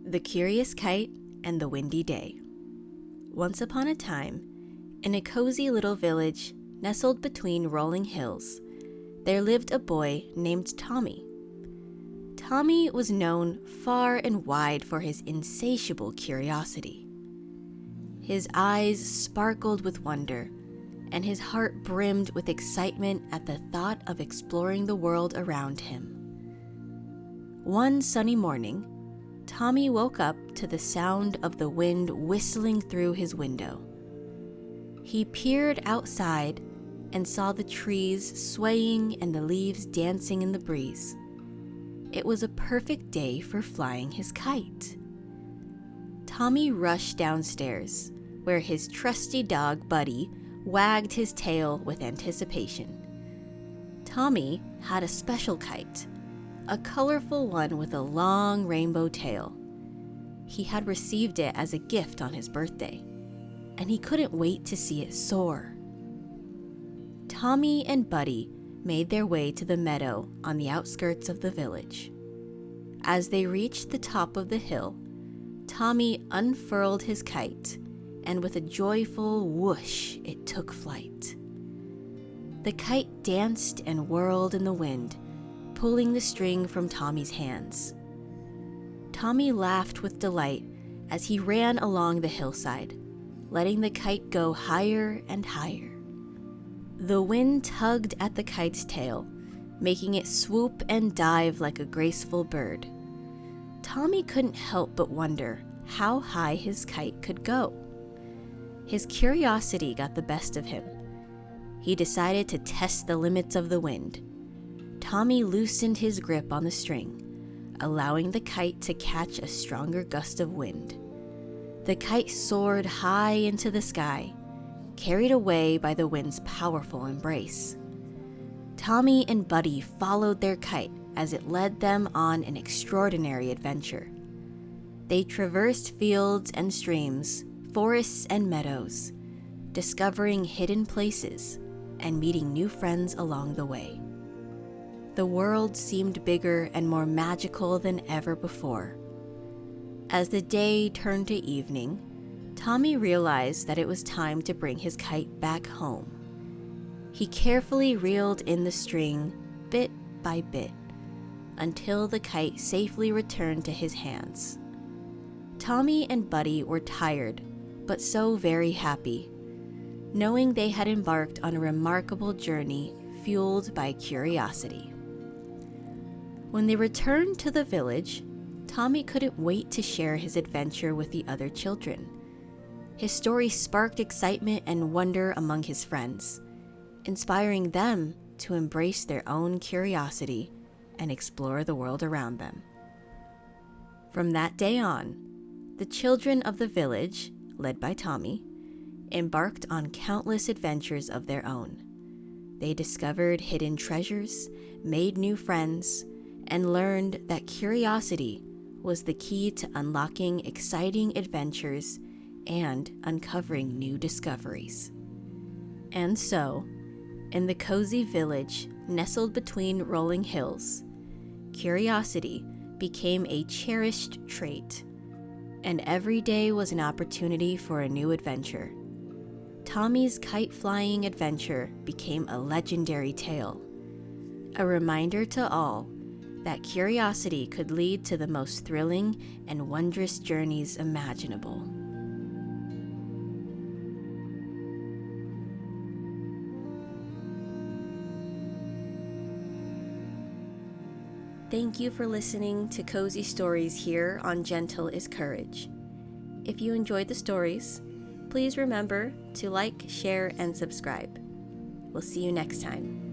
The Curious Kite and the Windy Day. Once upon a time, in a cozy little village nestled between rolling hills, there lived a boy named Tommy. Tommy was known far and wide for his insatiable curiosity. His eyes sparkled with wonder, and his heart brimmed with excitement at the thought of exploring the world around him. One sunny morning, Tommy woke up to the sound of the wind whistling through his window. He peered outside and saw the trees swaying and the leaves dancing in the breeze. It was a perfect day for flying his kite. Tommy rushed downstairs, where his trusty dog, Buddy, wagged his tail with anticipation. Tommy had a special kite, a colorful one with a long rainbow tail. He had received it as a gift on his birthday, and he couldn't wait to see it soar. Tommy and Buddy made their way to the meadow on the outskirts of the village. As they reached the top of the hill, Tommy unfurled his kite, and with a joyful whoosh, it took flight. The kite danced and whirled in the wind, pulling the string from Tommy's hands. Tommy laughed with delight as he ran along the hillside, letting the kite go higher and higher. The wind tugged at the kite's tail, making it swoop and dive like a graceful bird. Tommy couldn't help but wonder how high his kite could go. His curiosity got the best of him. He decided to test the limits of the wind. Tommy loosened his grip on the string, allowing the kite to catch a stronger gust of wind. The kite soared high into the sky, carried away by the wind's powerful embrace. Tommy and Buddy followed their kite as it led them on an extraordinary adventure. They traversed fields and streams, forests and meadows, discovering hidden places and meeting new friends along the way. The world seemed bigger and more magical than ever before. As the day turned to evening, Tommy realized that it was time to bring his kite back home. He carefully reeled in the string, bit by bit, until the kite safely returned to his hands. Tommy and Buddy were tired, but so very happy, knowing they had embarked on a remarkable journey fueled by curiosity. When they returned to the village, Tommy couldn't wait to share his adventure with the other children. His story sparked excitement and wonder among his friends, inspiring them to embrace their own curiosity and explore the world around them. From that day on, the children of the village, led by Tommy, embarked on countless adventures of their own. They discovered hidden treasures, made new friends, and learned that curiosity was the key to unlocking exciting adventures and uncovering new discoveries. And so, in the cozy village nestled between rolling hills, curiosity became a cherished trait, and every day was an opportunity for a new adventure. Tommy's kite-flying adventure became a legendary tale, a reminder to all that curiosity could lead to the most thrilling and wondrous journeys imaginable. Thank you for listening to Cozy Stories here on Gentle is Courage. If you enjoyed the stories, please remember to like, share, and subscribe. We'll see you next time.